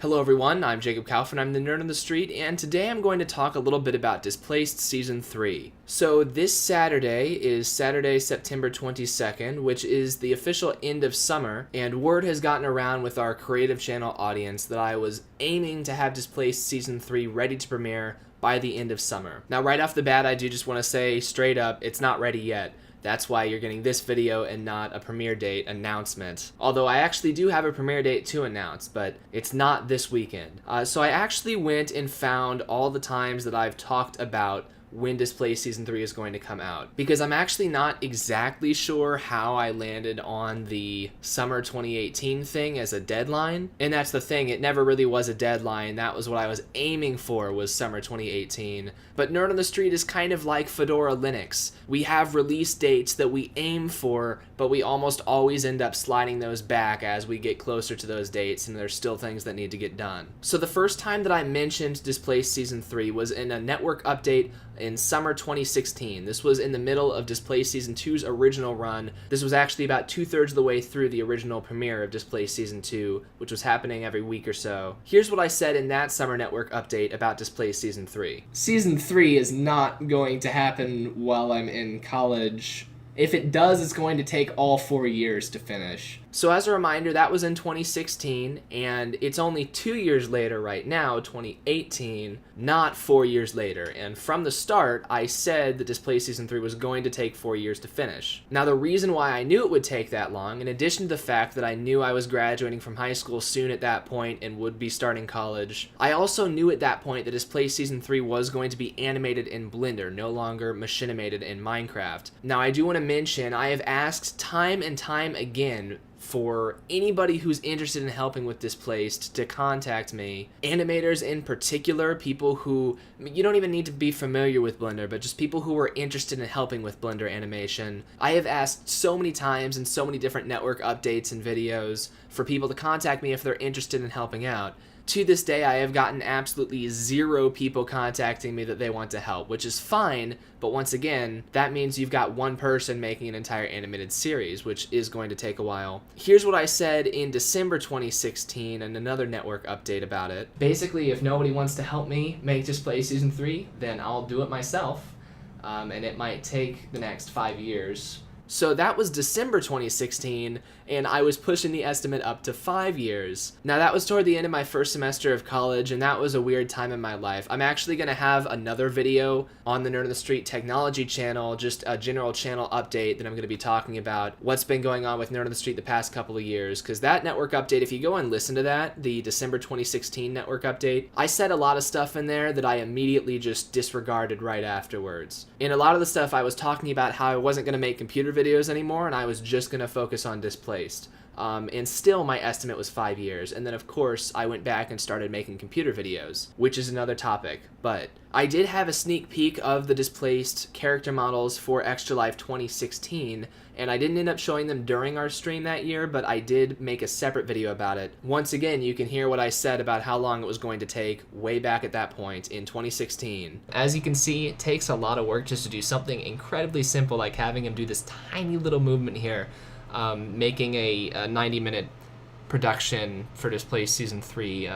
Hello everyone, I'm Jacob Kaufman, I'm the Nerd on the Street, and today I'm going to talk a little bit about Displaced Season 3. So this Saturday is Saturday, September 22nd, which is the official end of summer, and word has gotten around with our creative channel audience that I was aiming to have Displaced Season 3 ready to premiere by the end of summer. Now right off the bat, I do just want to say straight up, it's not ready yet. That's why you're getting this video and not a premiere date announcement. Although I actually do have a premiere date to announce, but it's not this weekend. So I actually went and found all the times that I've talked about when Displaced Season 3 is going to come out, because I'm actually not exactly sure how I landed on the summer 2018 thing as a deadline. And that's the thing, it never really was a deadline. That was what I was aiming for, was summer 2018. But Nerd on the Street is kind of like Fedora Linux. We have release dates that we aim for, but we almost always end up sliding those back as we get closer to those dates, and there's still things that need to get done. So the first time that I mentioned Displaced Season 3 was in a network update in summer 2016. This was in the middle of Displaced Season 2's original run. This was actually about 2/3 of the way through the original premiere of Displaced Season 2, which was happening every week or so. Here's what I said in that summer network update about Displaced Season 3. Season 3 is not going to happen while I'm in college. If it does, it's going to take all 4 years to finish. So as a reminder, that was in 2016, and it's only 2 years later right now, 2018, not 4 years later. And from the start, I said that Displaced Season 3 was going to take 4 years to finish. Now, the reason why I knew it would take that long, in addition to the fact that I knew I was graduating from high school soon at that point and would be starting college, I also knew at that point that Displaced Season 3 was going to be animated in Blender, no longer machinimated in Minecraft. Now, I do want to mention, I have asked time and time again for anybody who's interested in helping with Displaced to contact me. Animators in particular, people who, you don't even need to be familiar with Blender, but just people who are interested in helping with Blender animation. I have asked so many times in so many different network updates and videos for people to contact me if they're interested in helping out. To this day, I have gotten absolutely 0 people contacting me that they want to help, which is fine, but once again, that means you've got one person making an entire animated series, which is going to take a while. Here's what I said in December 2016 in another network update about it. Basically, if nobody wants to help me make Displaced Season 3, then I'll do it myself, and it might take the next 5 years. So that was December 2016, and I was pushing the estimate up to 5 years. Now that was toward the end of my first semester of college, and that was a weird time in my life. I'm actually going to have another video on the Nerd on the Street technology channel, just a general channel update that I'm going to be talking about what's been going on with Nerd on the Street the past couple of years, because that network update, if you go and listen to that, the December 2016 network update, I said a lot of stuff in there that I immediately just disregarded right afterwards. In a lot of the stuff, I was talking about how I wasn't going to make computer videos anymore, and I was just going to focus on Displaced. And still my estimate was 5 years, and then of course I went back and started making computer videos, which is another topic. But I did have a sneak peek of the Displaced character models for Extra Life 2016, and I didn't end up showing them during our stream that year, but I did make a separate video about it. Once again, you can hear what I said about how long it was going to take way back at that point in 2016. As you can see, it takes a lot of work just to do something incredibly simple like having him do this tiny little movement here. Making a 90-minute production for Displaced Season 3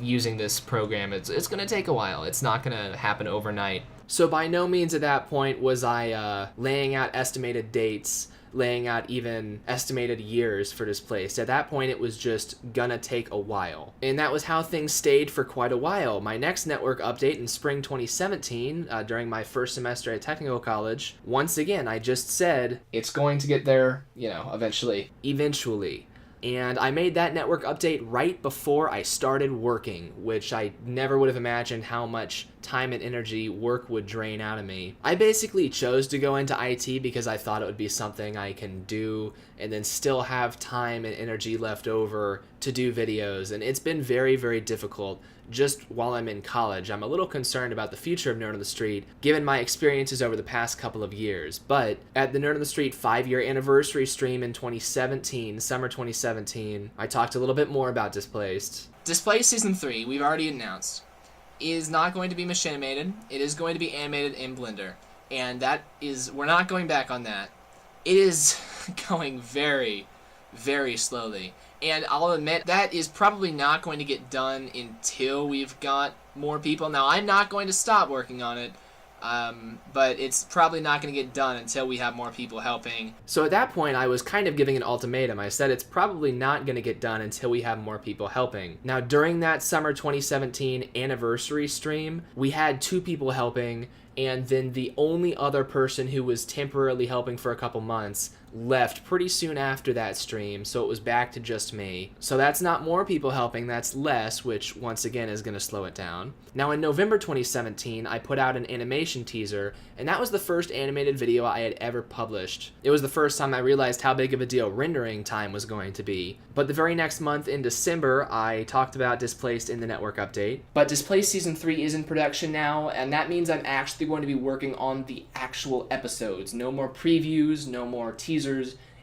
using this program. It's going to take a while. It's not going to happen overnight. So by no means at that point was I laying out estimated dates, laying out even estimated years for Displaced. At that point, it was just gonna take a while. And that was how things stayed for quite a while. My next network update in spring 2017, during my first semester at technical college, once again, I just said, it's going to get there, you know, eventually. Eventually. And I made that network update right before I started working, which I never would have imagined how much time and energy work would drain out of me. I basically chose to go into IT because I thought it would be something I can do and then still have time and energy left over to do videos, and it's been very, very difficult just while I'm in college. I'm a little concerned about the future of Nerd on the Street, given my experiences over the past couple of years. But at the Nerd on the Street 5-year anniversary stream in 2017, summer 2017, I talked a little bit more about Displaced. Displaced Season 3, we've already announced, is not going to be machinimated. It is going to be animated in Blender. And that is, we're not going back on that. It is going very, very slowly. And I'll admit that is probably not going to get done until we've got more people. Now, I'm not going to stop working on it, but it's probably not going to get done until we have more people helping. So at that point, I was kind of giving an ultimatum. I said it's probably not going to get done until we have more people helping. Now, during that summer 2017 anniversary stream, we had 2 people helping, and then the only other person who was temporarily helping for a couple months left pretty soon after that stream, so it was back to just me. So that's not more people helping, that's less, which once again is going to slow it down. Now in November 2017, I put out an animation teaser, and that was the first animated video I had ever published. It was the first time I realized how big of a deal rendering time was going to be. But the very next month in December, I talked about Displaced in the network update. But Displaced Season 3 is in production now, and that means I'm actually going to be working on the actual episodes. No more previews, no more teasers.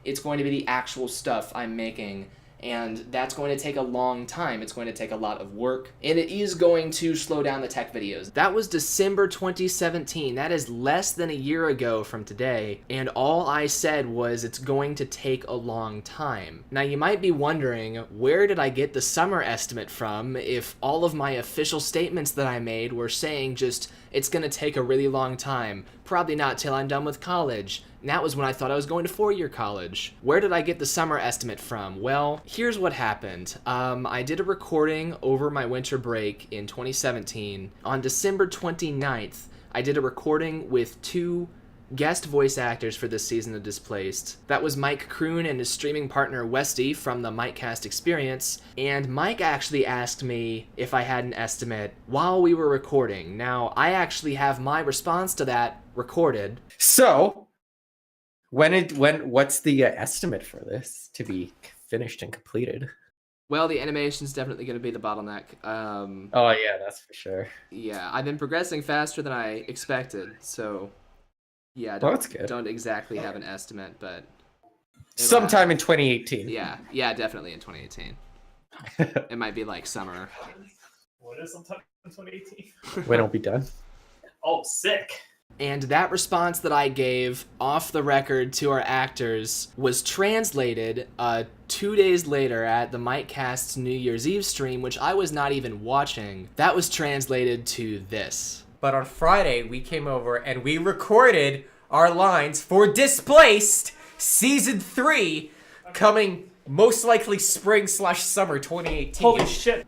It's going to be the actual stuff I'm making, and that's going to take a long time. It's going to take a lot of work, and it is going to slow down the tech videos. That was December 2017. That is less than a year ago from today, and all I said was it's going to take a long time. Now you might be wondering, where did I get the summer estimate from if all of my official statements that I made were saying just it's going to take a really long time, probably not till I'm done with college. And that was when I thought I was going to 4-year college. Where did I get the summer estimate from? Well, here's what happened. I did a recording over my winter break in 2017. On December 29th, I did a recording with 2 guest voice actors for this season of Displaced. That was Mike Kroon and his streaming partner Westy from the Micecast Experience, and Mike actually asked me if I had an estimate while we were recording. Now, I actually have my response to that recorded. So, what's the estimate for this to be finished and completed? Well, the animation's definitely going to be the bottleneck. Oh yeah, that's for sure. Yeah, I've been progressing faster than I expected, so yeah, That's good. Don't exactly have an estimate, but sometime in 2018. Yeah, definitely in 2018. It might be like summer. What is sometime in 2018? When it'll be done. Oh, sick. And that response that I gave off the record to our actors was translated 2 days later at the Micecast's New Year's Eve stream, which I was not even watching. That was translated to this. But on Friday, we came over and we recorded our lines for Displaced Season 3, coming most likely spring/summer 2018. Holy shit.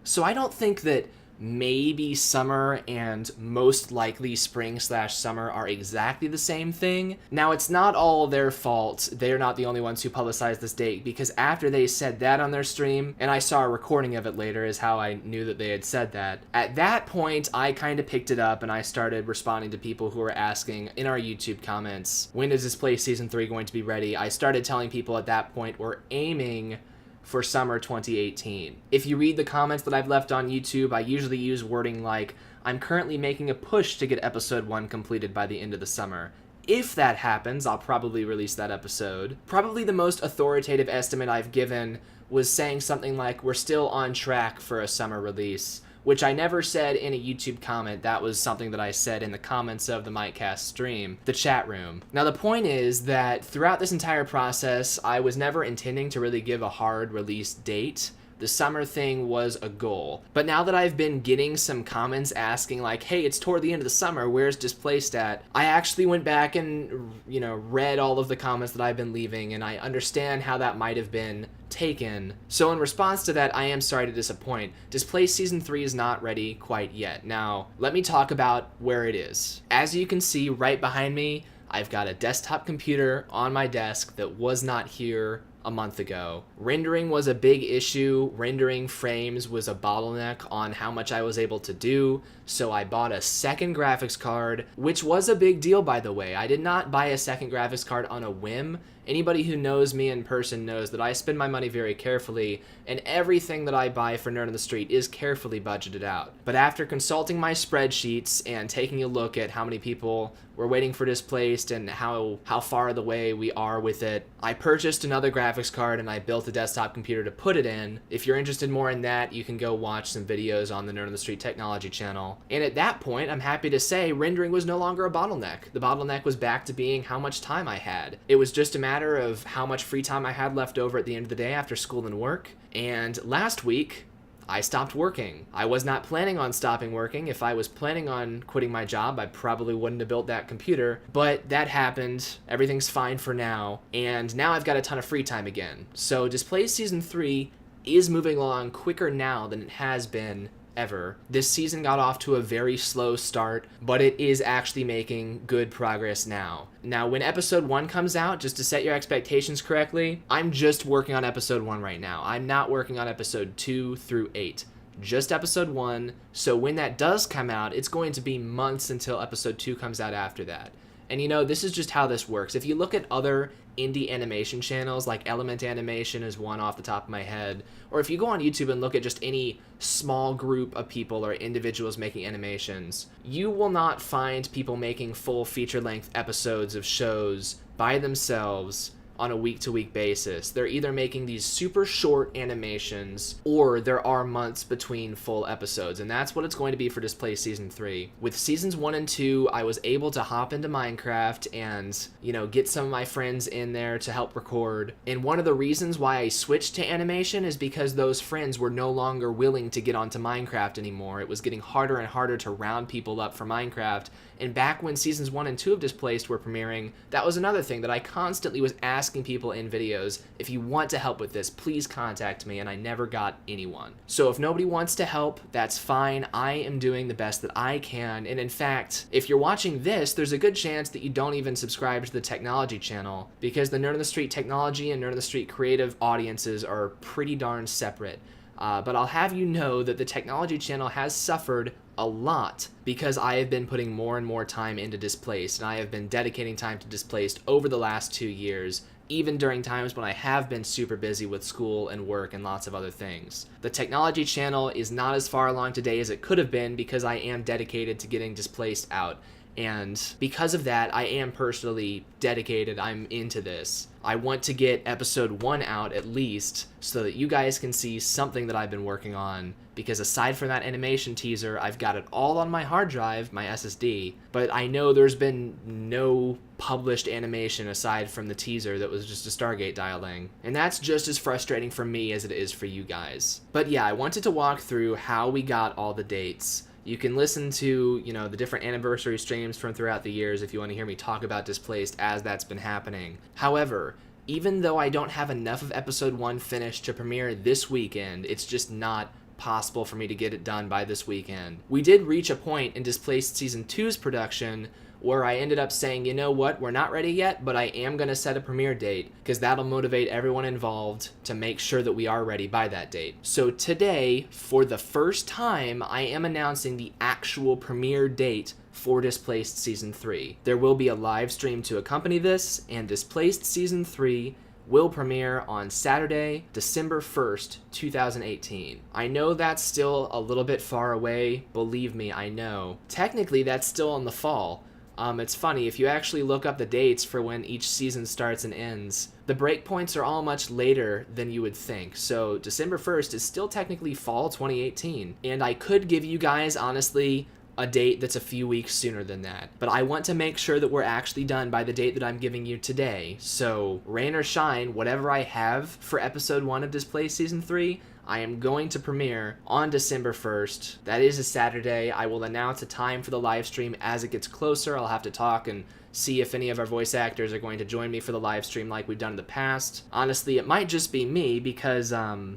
So I don't think that maybe summer and most likely spring/summer are exactly the same thing. Now, it's not all their fault. They're not the only ones who publicized this date, because after they said that on their stream, and I saw a recording of it later is how I knew that they had said that, at that point, I kind of picked it up and I started responding to people who were asking in our YouTube comments, when is Displaced Season 3 going to be ready? I started telling people at that point we're aiming for summer 2018. If you read the comments that I've left on YouTube, I usually use wording like, I'm currently making a push to get episode 1 completed by the end of the summer. If that happens, I'll probably release that episode. Probably the most authoritative estimate I've given was saying something like, we're still on track for a summer release, which I never said in a YouTube comment. That was something that I said in the comments of the Micecast stream, the chat room. Now, the point is that throughout this entire process, I was never intending to really give a hard release date. The summer thing was a goal. But now that I've been getting some comments asking like, hey, it's toward the end of the summer, where's Displaced at? I actually went back and, read all of the comments that I've been leaving, and I understand how that might have been taken. So in response to that, I am sorry to disappoint. Displaced Season 3 is not ready quite yet. Now, let me talk about where it is. As you can see right behind me, I've got a desktop computer on my desk that was not here a month ago. Rendering was a big issue. Rendering frames was a bottleneck on how much I was able to do, so I bought a second graphics card, which was a big deal, by the way. I did not buy a second graphics card on a whim. Anybody who knows me in person knows that I spend my money very carefully, and everything that I buy for Nerd on the Street is carefully budgeted out. But after consulting my spreadsheets and taking a look at how many people were waiting for Displaced and how far the way we are with it, I purchased another graphics graphics card and I built a desktop computer to put it in. If you're interested more in that, you can go watch some videos on the Nerd on the Street Technology channel. And at that point, I'm happy to say rendering was no longer a bottleneck. The bottleneck was back to being how much time I had. It was just a matter of how much free time I had left over at the end of the day after school and work. And last week, I stopped working. I was not planning on stopping working. If I was planning on quitting my job, I probably wouldn't have built that computer. But that happened. Everything's fine for now. And now I've got a ton of free time again. So Displaced Season 3 is moving along quicker now than it has been ever. This season got off to a very slow start, but it is actually making good progress now. Now, when episode 1 comes out, just to set your expectations correctly, I'm just working on episode 1 right now. I'm not working on episode 2 through 8. Just episode 1. So when that does come out, it's going to be months until episode 2 comes out after that. And you know, this is just how this works. If you look at other indie animation channels, like Element Animation is one off the top of my head, or if you go on YouTube and look at just any small group of people or individuals making animations, you will not find people making full feature-length episodes of shows by themselves on a week-to-week basis. They're either making these super short animations, or there are months between full episodes, and that's what it's going to be for Displaced Season 3. With Seasons 1 and 2, I was able to hop into Minecraft and, you know, get some of my friends in there to help record. And one of the reasons why I switched to animation is because those friends were no longer willing to get onto Minecraft anymore. It was getting harder and harder to round people up for Minecraft. And back when Seasons 1 and 2 of Displaced were premiering, that was another thing that I constantly was asking people in videos, if you want to help with this, please contact me, and I never got anyone. So if nobody wants to help, that's fine. I am doing the best that I can, and in fact, if you're watching this, there's a good chance that you don't even subscribe to the Technology channel, because the Nerd on the Street Technology and Nerd on the Street Creative audiences are pretty darn separate. But I'll have you know that the Technology channel has suffered a lot because I have been putting more and more time into Displaced, and I have been dedicating time to Displaced over the last 2 years, even during times when I have been super busy with school and work and lots of other things. The Technology channel is not as far along today as it could have been because I am dedicated to getting Displaced out. And because of that, I am personally dedicated. I'm into this. I want to get episode 1 out at least so that you guys can see something that I've been working on, because aside from that animation teaser, I've got it all on my hard drive, my SSD, but I know there's been no published animation aside from the teaser that was just a Stargate dialing. And that's just as frustrating for me as it is for you guys. But yeah, I wanted to walk through how we got all the dates. You can listen to, you know, the different anniversary streams from throughout the years if you want to hear me talk about Displaced as that's been happening. However, even though I don't have enough of episode 1 finished to premiere this weekend, it's just not possible for me to get it done by this weekend. We did reach a point in Displaced Season 2's production where I ended up saying, you know what, we're not ready yet, but I am going to set a premiere date, because that'll motivate everyone involved to make sure that we are ready by that date. So today, for the first time, I am announcing the actual premiere date for Displaced Season 3. There will be a live stream to accompany this, and Displaced Season 3 will premiere on Saturday, December 1st, 2018. I know that's still a little bit far away, believe me, I know. Technically, that's still in the fall. It's funny, if you actually look up the dates for when each season starts and ends, the breakpoints are all much later than you would think. So December 1st is still technically fall 2018. And I could give you guys, honestly, a date that's a few weeks sooner than that. But I want to make sure that we're actually done by the date that I'm giving you today. So rain or shine, whatever I have for episode 1 of Displaced Season 3, I am going to premiere on December 1st. That is a Saturday. I will announce a time for the live stream as it gets closer. I'll have to talk and see if any of our voice actors are going to join me for the live stream like we've done in the past. Honestly, it might just be me because,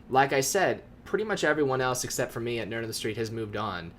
like I said, pretty much everyone else except for me at Nerd on the Street has moved on.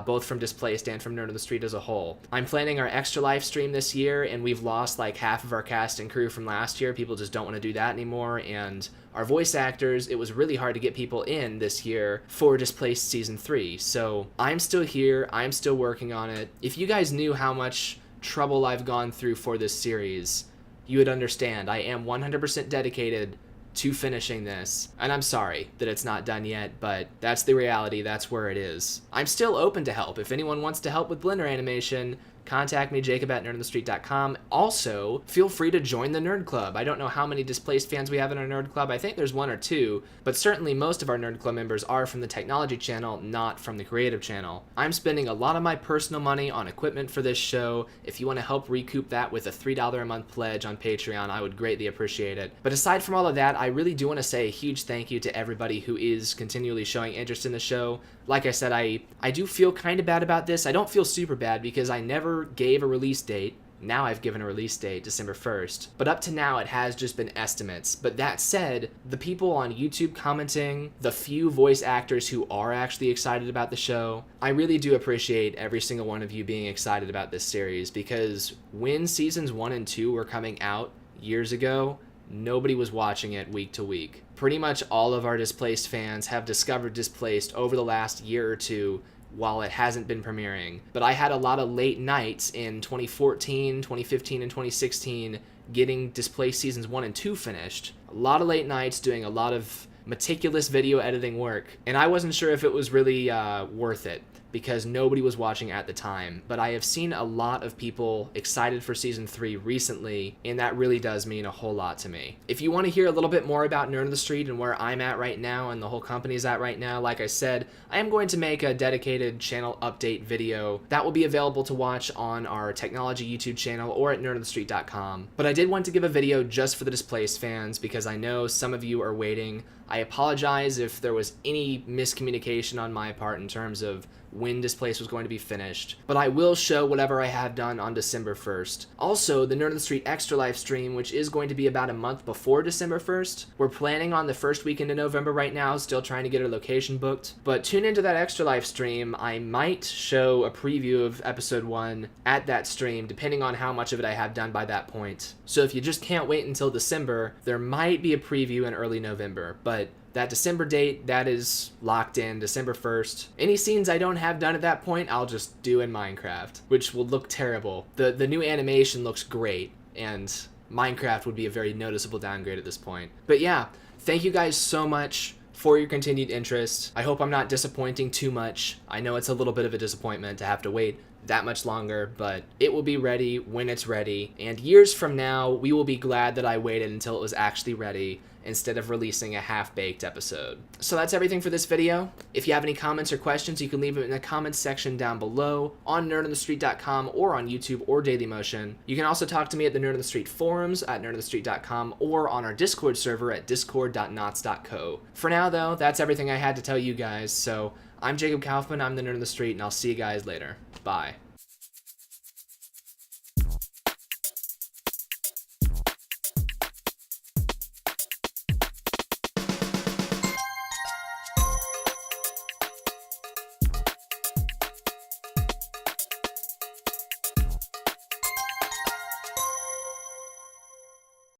Both from Displaced and from Nerd on the Street as a whole. I'm planning our extra live stream this year, and we've lost like half of our cast and crew from last year. People just don't want to do that anymore, and our voice actors, it was really hard to get people in this year for Displaced Season 3. So I'm still here, I'm still working on it. If you guys knew how much trouble I've gone through for this series, you would understand. I am 100% dedicated to finishing this, and I'm sorry that it's not done yet, but that's the reality, that's where it is. I'm still open to help. If anyone wants to help with Blender animation, contact me, jacob@nerdonthestreet.com. Also, feel free to join the Nerd Club. I don't know how many Displaced fans we have in our Nerd Club. I think there's 1 or 2, but certainly most of our Nerd Club members are from the technology channel, not from the creative channel. I'm spending a lot of my personal money on equipment for this show. If you want to help recoup that with a $3 a month pledge on Patreon, I would greatly appreciate it. But aside from all of that, I really do want to say a huge thank you to everybody who is continually showing interest in the show. Like I said, I do feel kind of bad about this. I don't feel super bad because I never gave a release date. Now I've given a release date, December 1st. But up to now, it has just been estimates. But that said, the people on YouTube commenting, the few voice actors who are actually excited about the show, I really do appreciate every single one of you being excited about this series, because when seasons 1 and 2 were coming out years ago, nobody was watching it week to week. Pretty much all of our Displaced fans have discovered Displaced over the last year or two while it hasn't been premiering. But I had a lot of late nights in 2014, 2015, and 2016 getting Displaced seasons 1 and 2 finished. A lot of late nights doing a lot of meticulous video editing work, and I wasn't sure if it was really worth it, because nobody was watching at the time. But I have seen a lot of people excited for season 3 recently, and that really does mean a whole lot to me. If you want to hear a little bit more about Nerd on the Street and where I'm at right now and the whole company's at right now, like I said, I am going to make a dedicated channel update video that will be available to watch on our technology YouTube channel or at nerdonthestreet.com. But I did want to give a video just for the Displaced fans because I know some of you are waiting. I apologize if there was any miscommunication on my part in terms of when Displaced was going to be finished, but I will show whatever I have done on December 1st. Also, the Nerd on the Street Extra Life stream, which is going to be about a month before December 1st. We're planning on the first weekend in November right now, still trying to get our location booked. But tune into that Extra Life stream. I might show a preview of episode 1 at that stream, depending on how much of it I have done by that point. So if you just can't wait until December, there might be a preview in early November, but that December date, that is locked in, December 1st. Any scenes I don't have done at that point, I'll just do in Minecraft, which will look terrible. The new animation looks great, and Minecraft would be a very noticeable downgrade at this point. But yeah, thank you guys so much for your continued interest. I hope I'm not disappointing too much. I know it's a little bit of a disappointment to have to wait that much longer, but it will be ready when it's ready. And years from now, we will be glad that I waited until it was actually ready instead of releasing a half-baked episode. So that's everything for this video. If you have any comments or questions, you can leave it in the comments section down below on nerdonthestreet.com or on YouTube or Dailymotion. You can also talk to me at the Nerd on the Street forums at nerdonthestreet.com or on our Discord server at discord.knots.co. For now, though, that's everything I had to tell you guys. So I'm Jacob Kaufman, I'm the Nerd on the Street, and I'll see you guys later. Bye.